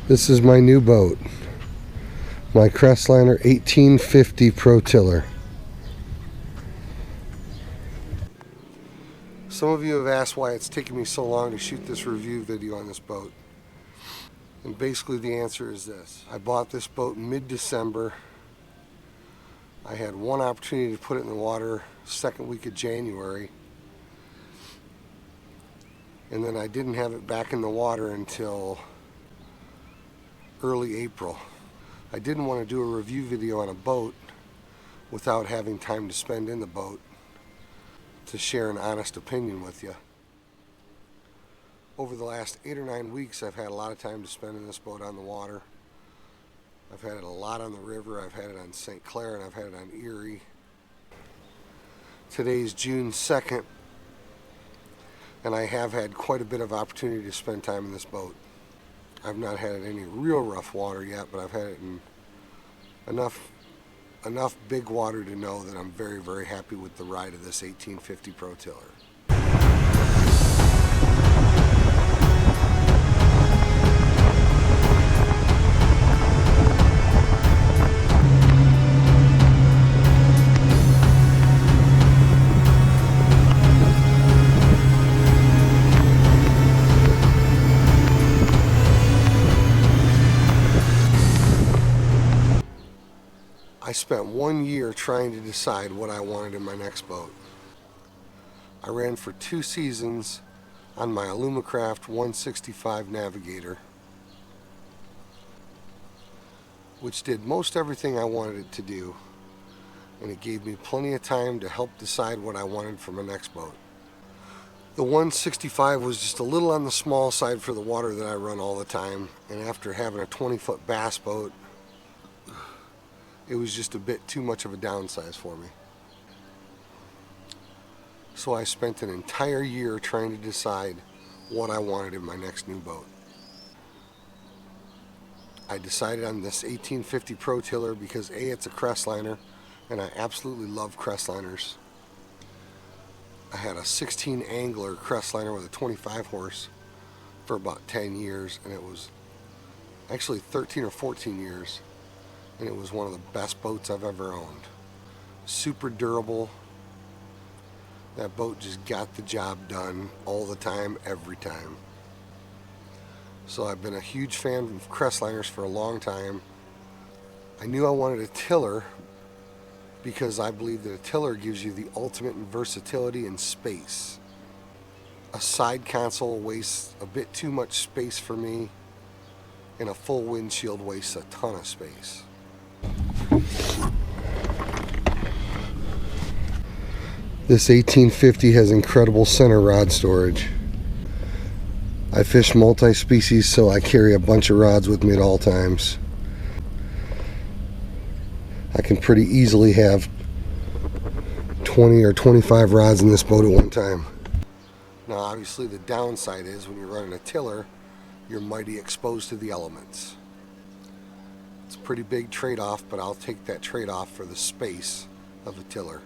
This is my new boat, my Crestliner 1850 Pro Tiller. Some of you have asked why it's taken me so long to shoot this review video on this boat. And basically the answer is this. I bought this boat mid-December. I had one opportunity to put it in the water second week of January. And then I didn't have it back in the water until early April. I didn't want to do a review video on a boat without having time to spend in the boat to share an honest opinion with you. Over the last 8 or 9 weeks, I've had a lot of time to spend in this boat on the water. I've had it a lot on the river. I've had it on St. Clair and I've had it on Erie. Today's June 2nd, and I have had quite a bit of opportunity to spend time in this boat. I've not had it in any real rough water yet, but I've had it in enough big water to know that I'm very, very happy with the ride of this 1850 Pro Tiller. I spent 1 year trying to decide what I wanted in my next boat. I ran for 2 seasons on my Alumacraft 165 Navigator, which did most everything I wanted it to do, and it gave me plenty of time to help decide what I wanted for my next boat. The 165 was just a little on the small side for the water that I run all the time, and after having a 20-foot bass boat, it was just a bit too much of a downsize for me. So I spent an entire year trying to decide what I wanted in my next new boat. I decided on this 1850 Pro Tiller because A, it's a Crestliner, and I absolutely love Crestliners. I had a 16 angler Crestliner with a 25 horse for about 10 years, and it was actually 13 or 14 years. And it was one of the best boats I've ever owned. Super durable. That boat just got the job done all the time, every time. So I've been a huge fan of Crestliners for a long time. I knew I wanted a tiller because I believe that a tiller gives you the ultimate in versatility and space. A side console wastes a bit too much space for me, and a full windshield wastes a ton of space. This 1850 has incredible center rod storage. I fish multi-species, so I carry a bunch of rods with me at all times. I can pretty easily have 20 or 25 rods in this boat at one time. Now obviously the downside is when you're running a tiller, you're mighty exposed to the elements. It's a pretty big trade-off, but I'll take that trade-off for the space of a tiller.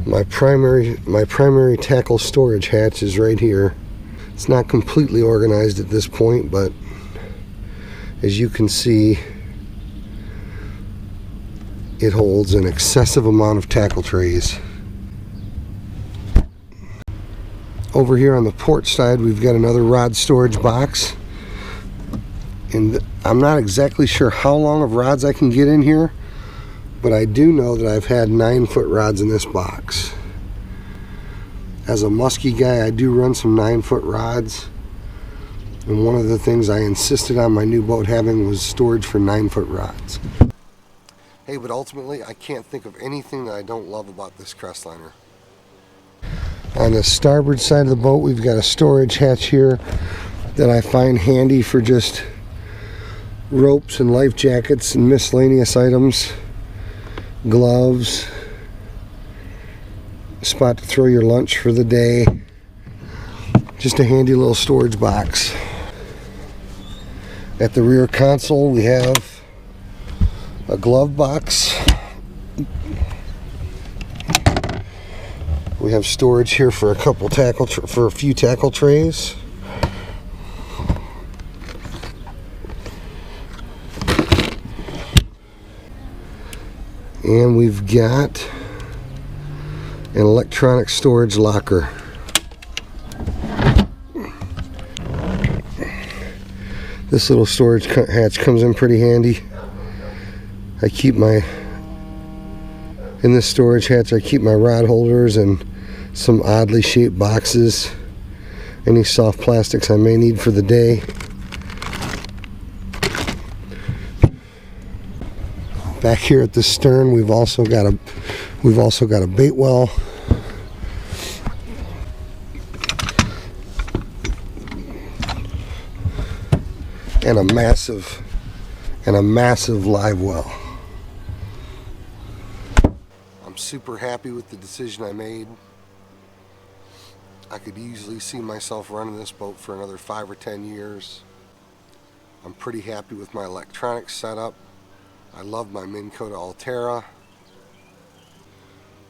My primary tackle storage hatch is right here. It's not completely organized at this point, but as you can see, it holds an excessive amount of tackle trays. Over here on the port side, we've got another rod storage box, and I'm not exactly sure how long of rods I can get in here, but I do know that I've had 9-foot rods in this box. As a musky guy, I do run some 9-foot rods, and one of the things I insisted on my new boat having was storage for 9-foot rods. Hey, but ultimately I can't think of anything that I don't love about this Crestliner. On the starboard side of the boat, we've got a storage hatch here that I find handy for just ropes and life jackets and miscellaneous items, gloves, a spot to throw your lunch for the day. Just a handy little storage box. At the rear console, we have a glove box, We have storage here for a few tackle trays. And we've got an electronic storage locker. This little storage hatch comes in pretty handy. In this storage hatch I keep my rod holders and some oddly shaped boxes, any soft plastics I may need for the day. Back here at the stern, we've also got a bait well. And a massive live well. I'm super happy with the decision I made. I could easily see myself running this boat for another 5 or 10 years. I'm pretty happy with my electronics setup. I love my Minn Kota Altera.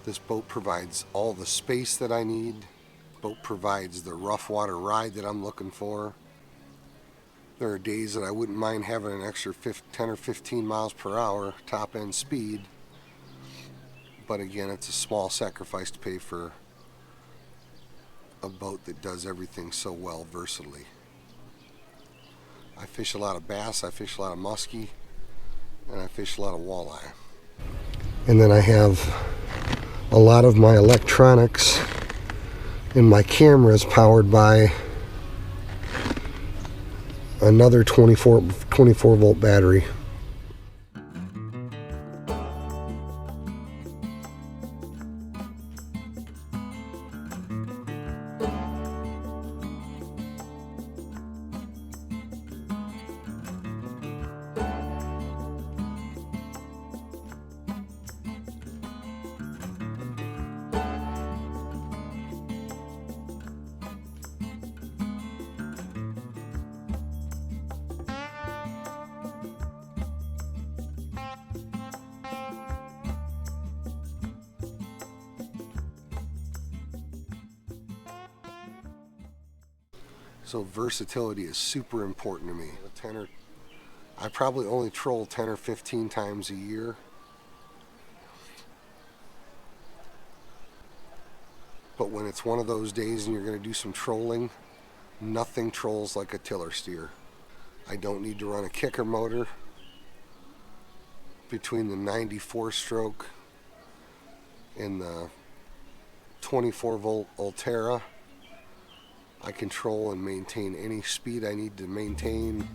This boat provides all the space that I need. Boat provides the rough water ride that I'm looking for. There are days that I wouldn't mind having an extra 10 or 15 miles per hour top end speed. But again, it's a small sacrifice to pay for a boat that does everything so well versatilely. I fish a lot of bass, I fish a lot of muskie, and I fish a lot of walleye. And then I have a lot of my electronics and my cameras powered by another 24 volt battery. So versatility is super important to me. I probably only troll 10 or 15 times a year. But when it's one of those days and you're going to do some trolling, nothing trolls like a tiller steer. I don't need to run a kicker motor between the 94 stroke and the 24 volt Altera. I control and maintain any speed I need to maintain.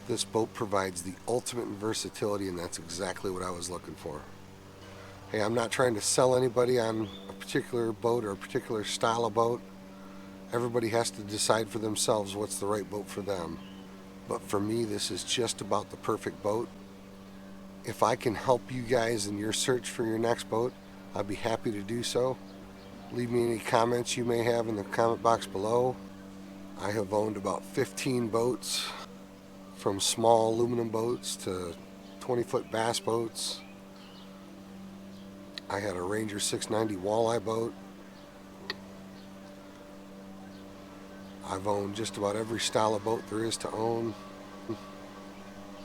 This boat provides the ultimate in versatility, and that's exactly what I was looking for. Hey, I'm not trying to sell anybody on a particular boat or a particular style of boat. Everybody has to decide for themselves what's the right boat for them. But for me, this is just about the perfect boat. If I can help you guys in your search for your next boat, I'd be happy to do so. Leave me any comments you may have in the comment box below. I have owned about 15 boats, from small aluminum boats to 20-foot bass boats. I had a Ranger 690 walleye boat. I've owned just about every style of boat there is to own.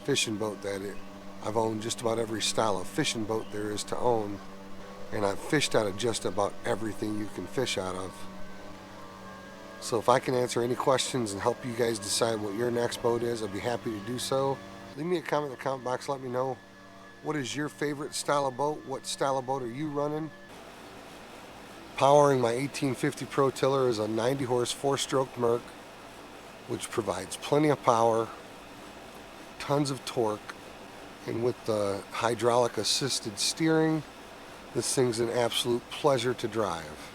Fishing boat, that is. I've owned just about every style of fishing boat there is to own. And I've fished out of just about everything you can fish out of. So if I can answer any questions and help you guys decide what your next boat is, I'd be happy to do so. Leave me a comment in the comment box, let me know. What is your favorite style of boat? What style of boat are you running? Powering my 1850 Pro Tiller is a 90 horse 4-stroke Merc, which provides plenty of power, tons of torque, and with the hydraulic assisted steering, this thing's an absolute pleasure to drive.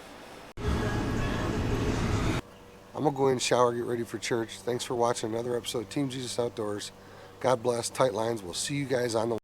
I'm gonna go in, shower, get ready for church. Thanks for watching another episode of Team Jesus Outdoors. God bless, tight lines. We'll see you guys on the